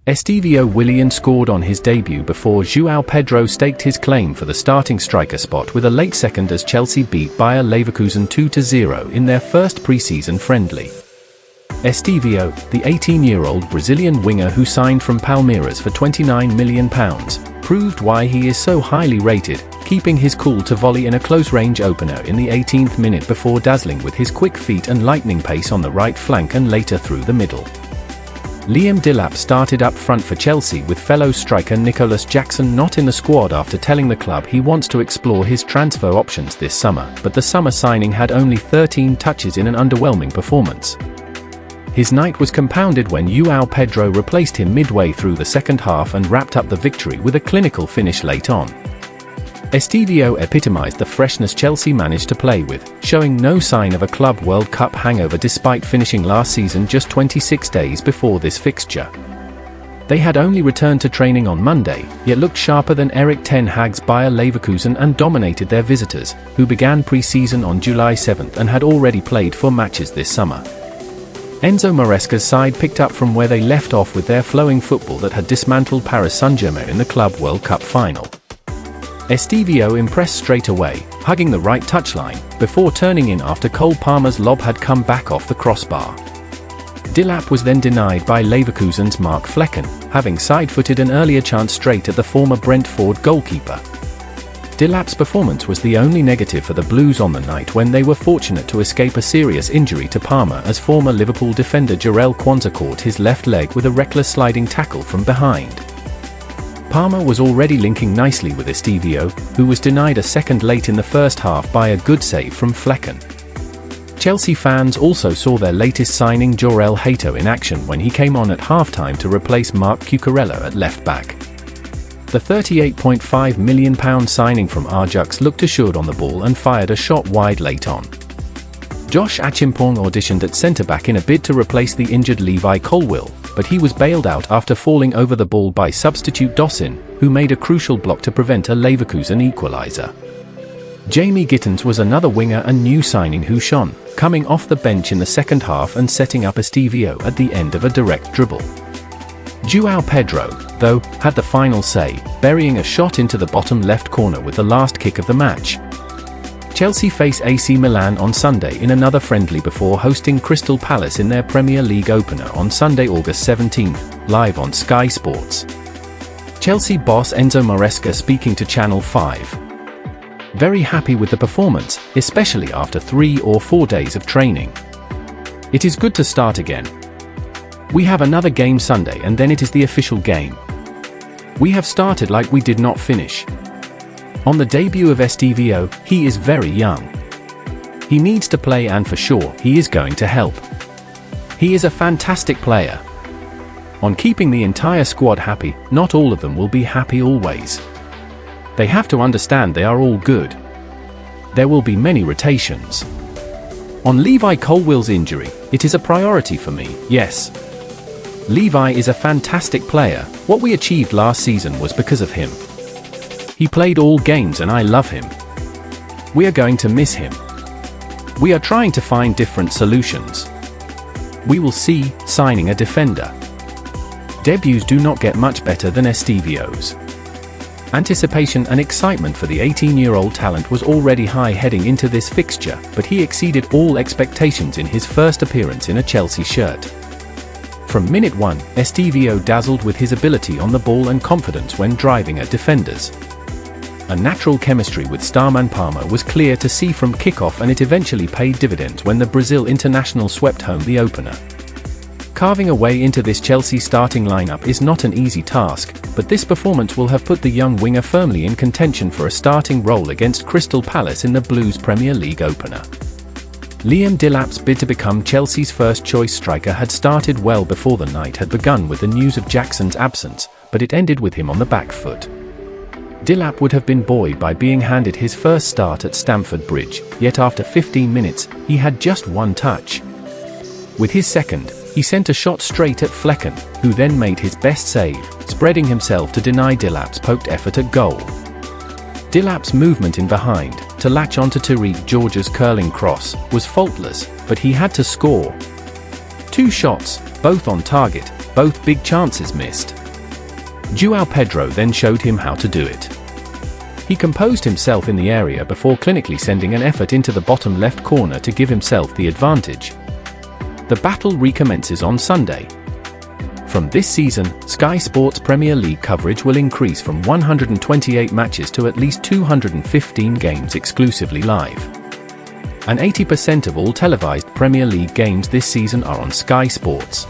Estevao Willian scored on his debut before Joao Pedro staked his claim for the starting striker spot with a late second as Chelsea beat Bayer Leverkusen 2-0 in their first pre-season friendly. Estevao, the 18-year-old Brazilian winger who signed from Palmeiras for £29 million, proved why he is so highly rated, keeping his cool to volley in a close-range opener in the 18th minute before dazzling with his quick feet and lightning pace on the right flank and later through the middle. Liam Delap started up front for Chelsea with fellow striker Nicolas Jackson not in the squad after telling the club he wants to explore his transfer options this summer, but the summer signing had only 13 touches in an underwhelming performance. His night was compounded when Joao Pedro replaced him midway through the second half and wrapped up the victory with a clinical finish late on. Estevao epitomised the freshness Chelsea managed to play with, showing no sign of a Club World Cup hangover despite finishing last season just 26 days before this fixture. They had only returned to training on Monday, yet looked sharper than Erik ten Hag's Bayer Leverkusen and dominated their visitors, who began pre-season on July 7th and had already played 4 matches this summer. Enzo Maresca's side picked up from where they left off with their flowing football that had dismantled Paris Saint-Germain in the Club World Cup final. Estevao impressed straight away, hugging the right touchline, before turning in after Cole Palmer's lob had come back off the crossbar. Delap was then denied by Leverkusen's Mark Flecken, having side-footed an earlier chance straight at the former Brentford goalkeeper. Delap's performance was the only negative for the Blues on the night when they were fortunate to escape a serious injury to Palmer as former Liverpool defender Jarell Quansah caught his left leg with a reckless sliding tackle from behind. Palmer was already linking nicely with Estevao, who was denied a second late in the first half by a good save from Flecken. Chelsea fans also saw their latest signing Jorel Hato in action when he came on at halftime to replace Marc Cucurella at left-back. The £38.5 million signing from Ajax looked assured on the ball and fired a shot wide late on. Josh Achimpong auditioned at centre-back in a bid to replace the injured Levi Colwill, but he was bailed out after falling over the ball by substitute Dawson, who made a crucial block to prevent a Leverkusen equaliser. Jamie Gittens was another winger and new signing who shone, coming off the bench in the second half and setting up Estevao at the end of a direct dribble. Joao Pedro, though, had the final say, burying a shot into the bottom left corner with the last kick of the match. Chelsea face AC Milan on Sunday in another friendly before hosting Crystal Palace in their Premier League opener on Sunday, August 17th, live on Sky Sports. Chelsea boss Enzo Maresca speaking to Channel 5. Very happy with the performance, especially after 3 or 4 days of training. It is good to start again. We have another game Sunday and then it is the official game. We have started like we did not finish. On the debut of Estevao, he is very young. He needs to play and for sure, he is going to help. He is a fantastic player. On keeping the entire squad happy, not all of them will be happy always. They have to understand they are all good. There will be many rotations. On Levi Colwill's injury, it is a priority for me, yes. Levi is a fantastic player. What we achieved last season was because of him. He played all games and I love him. We are going to miss him. We are trying to find different solutions. We will see, signing a defender. Debuts do not get much better than Estevao's. Anticipation and excitement for the 18-year-old talent was already high heading into this fixture, but he exceeded all expectations in his first appearance in a Chelsea shirt. From minute 1, Estevao dazzled with his ability on the ball and confidence when driving at defenders. A natural chemistry with starman Palmer was clear to see from kickoff, and it eventually paid dividends when the Brazil international swept home the opener. Carving a way into this Chelsea starting lineup is not an easy task, but this performance will have put the young winger firmly in contention for a starting role against Crystal Palace in the Blues Premier League opener. Liam Delap's bid to become Chelsea's first-choice striker had started well before the night had begun with the news of Jackson's absence, but it ended with him on the back foot. Delap would have been buoyed by being handed his first start at Stamford Bridge, yet after 15 minutes, he had just 1 touch. With his second, he sent a shot straight at Flecken, who then made his best save, spreading himself to deny Delap's poked effort at goal. Delap's movement in behind, to latch onto Tariq George's curling cross, was faultless, but he had to score. 2 shots, both on target, both big chances missed. Joao Pedro then showed him how to do it. He composed himself in the area before clinically sending an effort into the bottom left corner to give himself the advantage. The battle recommences on Sunday. From this season, Sky Sports Premier League coverage will increase from 128 matches to at least 215 games exclusively live. And 80% of all televised Premier League games this season are on Sky Sports.